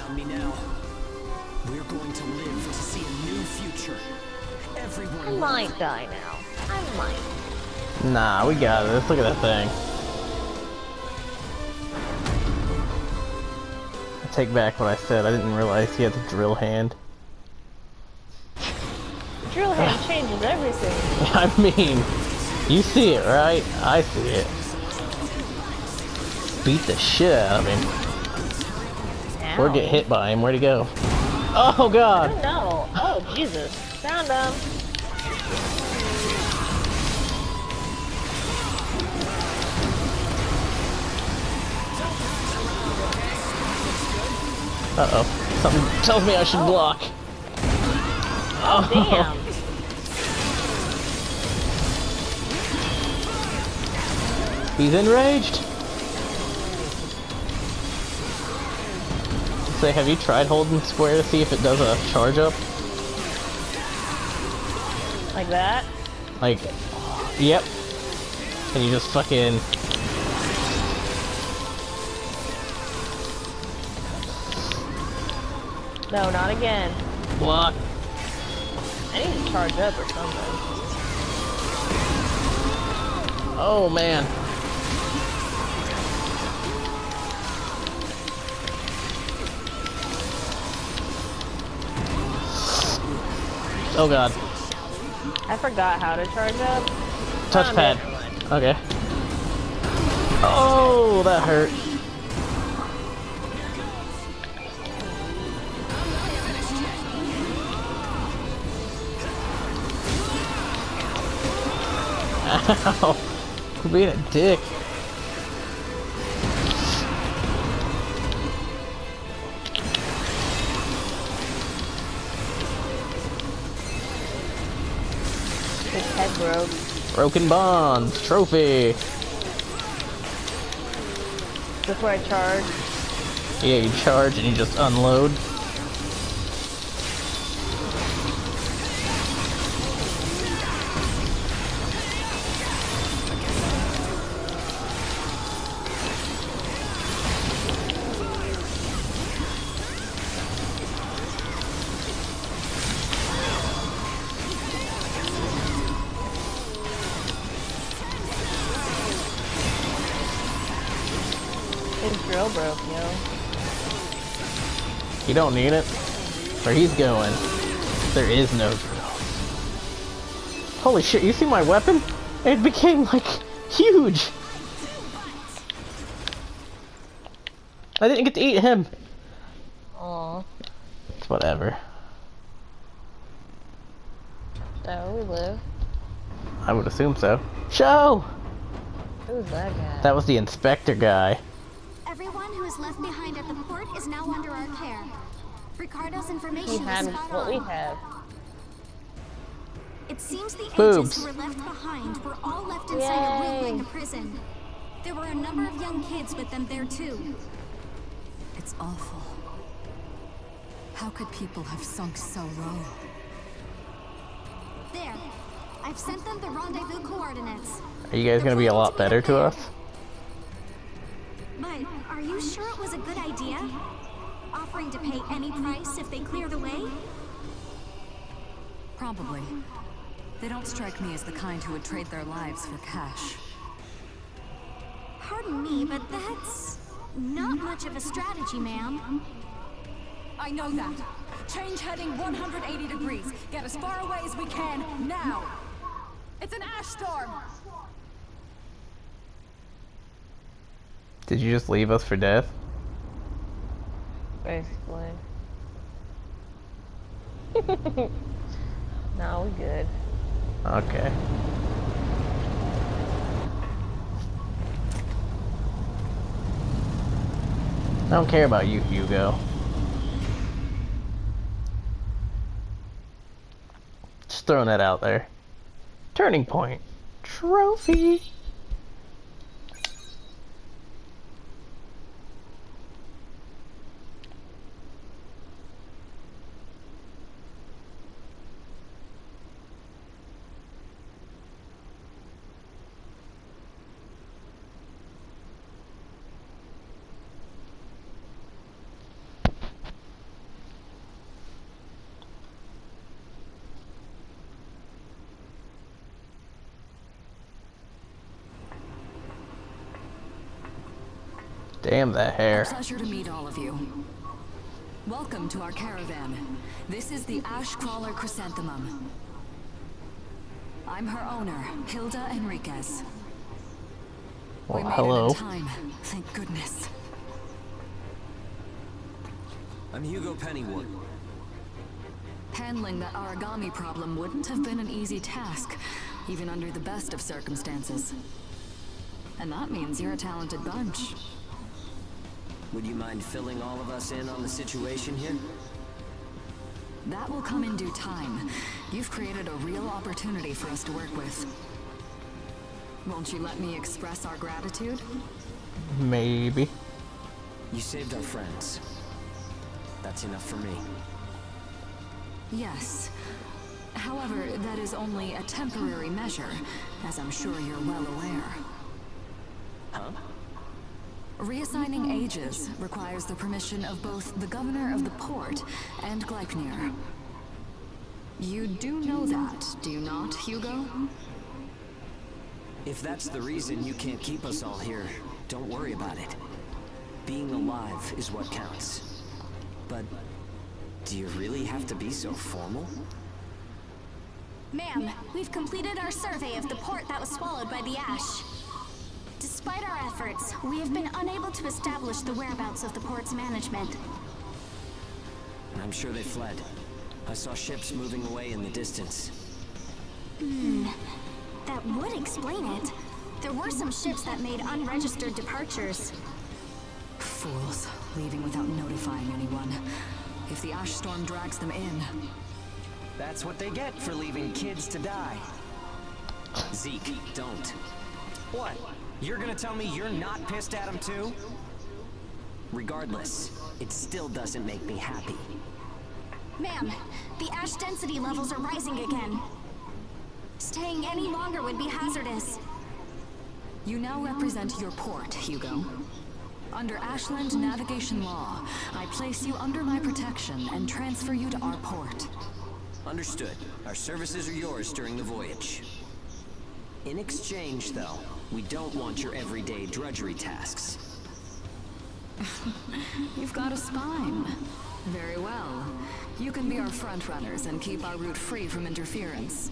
around me now. We're going to live to see a new future. Everyone I might die now. I might. Nah, we got this. Look at that thing. I take back what I said. I didn't realize he had the drill hand. The drill hand changes everything. I mean, you see it, right? I see it. Beat the shit out of him. Ow. Or get hit by him. Where'd he go? Oh god! I don't know. Oh Jesus. Found him. Uh-oh. Something tells me I should block. Oh damn. He's enraged! Say, have you tried holding square to see if it does a charge up? Like that? Like, yep. And you just fucking... No, not again. block. I need to charge up or something. Oh man. Oh god. I forgot how to charge up. Touchpad. Okay. Oh, that hurt. Ow. Quit being a dick. His head broke. Broken bonds. Trophy. That's where I charge. Yeah, you charge and you just unload. His drill broke, yo. You don't need it. Where he's going, there is no drill. Holy shit, you see my weapon? It became, like, huge! I didn't get to eat him! Aw. It's whatever. So we live. I would assume so. Show! Who's that guy? That was the inspector guy. Everyone who is left behind at the port is now under our care. Ricardo's He information had is spot what we on. have. It seems the Boobs. agents who were left behind were all left inside a room Yay. in the prison. There were a number of young kids with them there too. It's awful. How could people have sunk so low? There. I've sent them the rendezvous coordinates. Are you guys gonna be a lot better to us? But are you sure it was a good idea? Offering to pay any price if they clear the way? Probably. They don't strike me as the kind who would trade their lives for cash. Pardon me, but that's not much of a strategy, ma'am. I know that. Change heading 180 degrees. Get as far away as we can, now! It's an ash storm! Did you just leave us for death? Basically. No, we good. Okay. I don't care about you, Hugo. Just throwing that out there. Turning point. Trophy. Damn that hair. Pleasure to meet all of you. Welcome to our caravan. This is the Ash Crawler Chrysanthemum. I'm her owner, Hilda Enriquez. Well, We made hello. it in time, thank goodness. I'm Hugo Pennywood. Handling that origami problem wouldn't have been an easy task, even under the best of circumstances. And that means you're a talented bunch. Would you mind filling all of us in on the situation here? That will come in due time. You've created a real opportunity for us to work with. Won't you let me express our gratitude? Maybe. You saved our friends. That's enough for me. Yes. However, that is only a temporary measure, as I'm sure you're well aware. Huh? Reassigning ages requires the permission of both the governor of the port and Gleipnir. You do know that, do you not, Hugo? If that's the reason you can't keep us all here, don't worry about it. Being alive is what counts. But do you really have to be so formal? Ma'am, we've completed our survey of the port that was swallowed by the ash. Despite our efforts, we have been unable to establish the whereabouts of the port's management. I'm sure they fled. I saw ships moving away in the distance. That would explain it. There were some ships that made unregistered departures. Fools, leaving without notifying anyone. If the ash storm drags them in... That's what they get for leaving kids to die. Zeke, don't. What? You're gonna tell me you're not pissed at him too? Regardless, it still doesn't make me happy. Ma'am, the ash density levels are rising again. Staying any longer would be hazardous. You now represent your port, Hugo. Under Ashland navigation law, I place you under my protection and transfer you to our port. Understood. Our services are yours during the voyage. In exchange, though, we don't want your everyday drudgery tasks. You've got a spine. Very well. You can be our front runners and keep our route free from interference.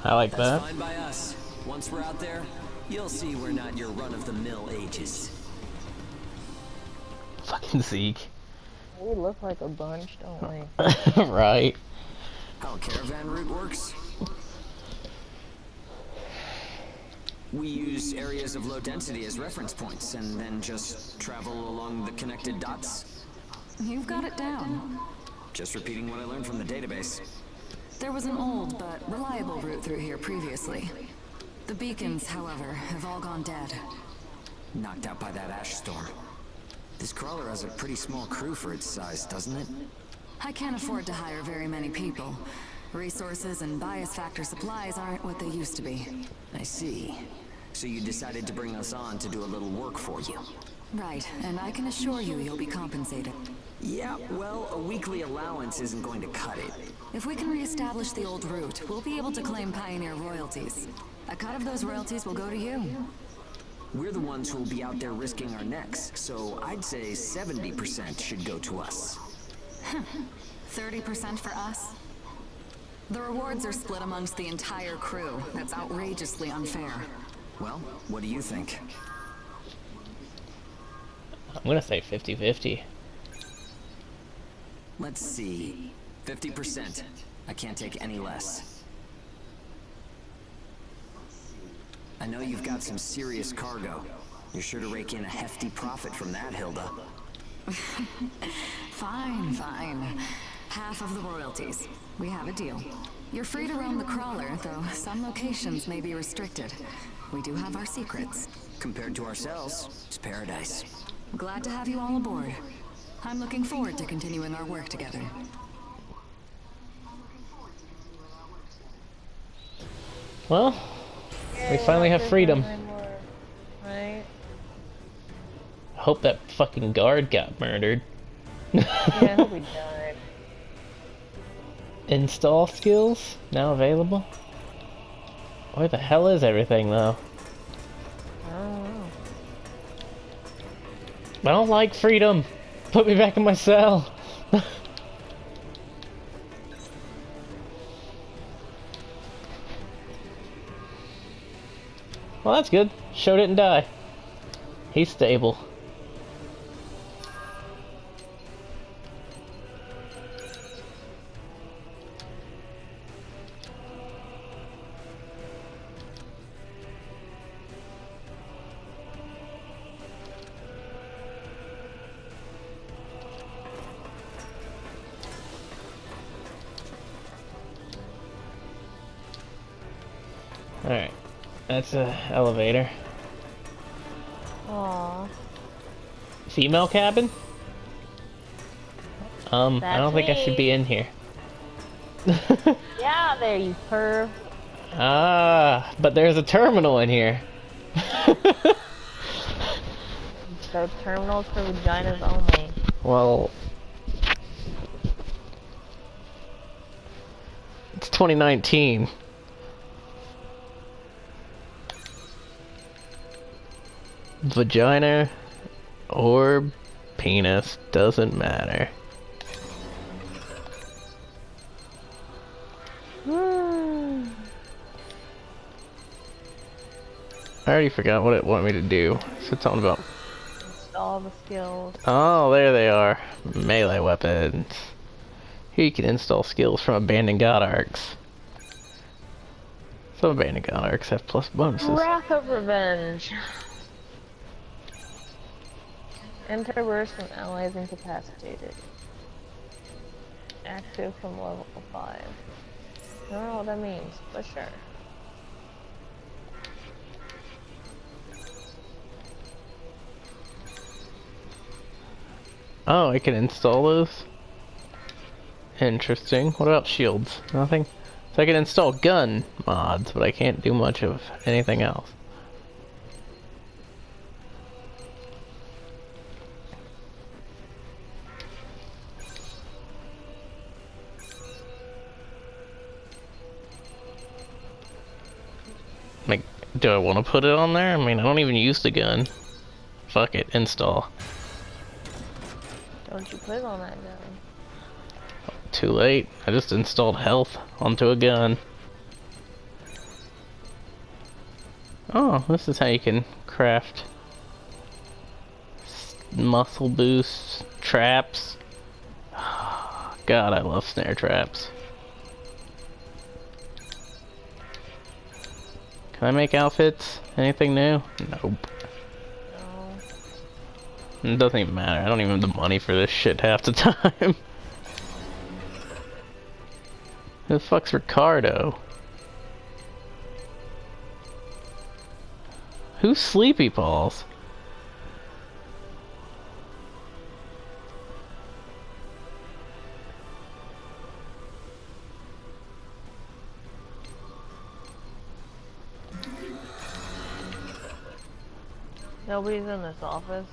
I like That's that. fine by us. Once we're out there, you'll see we're not your run-of-the-mill ages. Fucking Zeke. We look like a bunch, don't we? Right. How a caravan route works? We use areas of low density as reference points, and then just travel along the connected dots. You've got it down. Just repeating what I learned from the database. There was an old but reliable route through here previously. The beacons, however, have all gone dead. Knocked out by that ash storm. This crawler has a pretty small crew for its size, doesn't it? I can't afford to hire very many people. Resources and bias factor supplies aren't what they used to be. I see. So you decided to bring us on to do a little work for you. Right, and I can assure you you'll be compensated. Yeah, well, a weekly allowance isn't going to cut it. If we can reestablish the old route, we'll be able to claim Pioneer royalties. A cut of those royalties will go to you. We're the ones who will be out there risking our necks, so I'd say 70% should go to us. 30% for us? The rewards are split amongst the entire crew. That's outrageously unfair. Well, what do you think? I'm gonna say 50-50. Let's see. 50%. I can't take any less. I know you've got some serious cargo. You're sure to rake in a hefty profit from that, Hilda. Fine, fine. Half of the royalties. We have a deal. You're free to roam the crawler, though some locations may be restricted. We do have our secrets. Compared to ourselves, it's paradise. Glad to have you all aboard. I'm looking forward to continuing our work together. Well, we finally have freedom. Right? I hope that fucking guard got murdered. Yeah, I hope we died. Install skills now available? Where the hell is everything though? I don't know. I don't like freedom. Put me back in my cell. Well, that's good. Show didn't die. He's stable. Alright. That's a elevator. Aww. Female cabin? I don't think I should be in here. Yeah, there you perv. Ah, but there's a terminal in here. So terminals for vaginas only. Well, it's 2019. Vagina or penis, doesn't matter. I already forgot what it wanted me to do. So it's something about... All the skills. Oh, there they are. Melee weapons. Here you can install skills from abandoned god arcs. Some abandoned god arcs have plus bonuses. Wrath of Revenge. Enter burst from allies incapacitated. Active from level 5. I don't know what that means, but sure. Oh, I can install those? Interesting. What about shields? Nothing? So I can install gun mods, but I can't do much of anything else. Like, do I want to put it on there? I mean, I don't even use the gun. Fuck it, install. Don't you put it on that gun? Too late. I just installed health onto a gun. Oh, this is how you can craft muscle boosts, traps. God, I love snare traps. Can I make outfits? Anything new? Nope. No. It doesn't even matter. I don't even have the money for this shit half the time. Who the fuck's Ricardo? Who's Sleepy Paws? Nobody's in this office.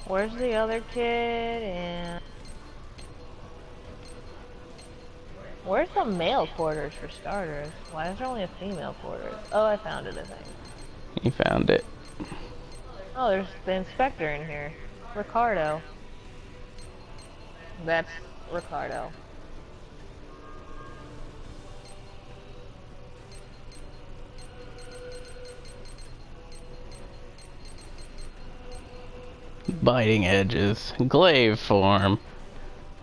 Where's the other kid? And where's the male quarters for starters? Why is there only a female quarters? Oh, I found it, I think. You found it. Oh, there's the inspector in here. Ricardo. That's Ricardo. Biting edges. Glaive form.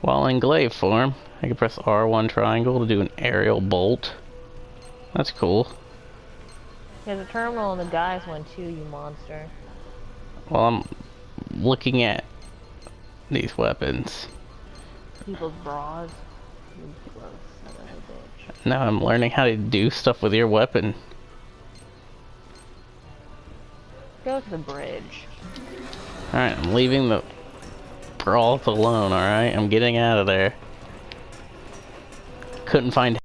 While in glaive form, I can press R1 triangle to do an aerial bolt. That's cool. There's a terminal and the guy's one too, you monster. Well, I'm looking at these weapons. People's bras. You gross son of a bitch. Now I'm learning how to do stuff with your weapon. Go to the bridge. Alright, I'm leaving the brawls alone, alright? I'm getting out of there. Couldn't find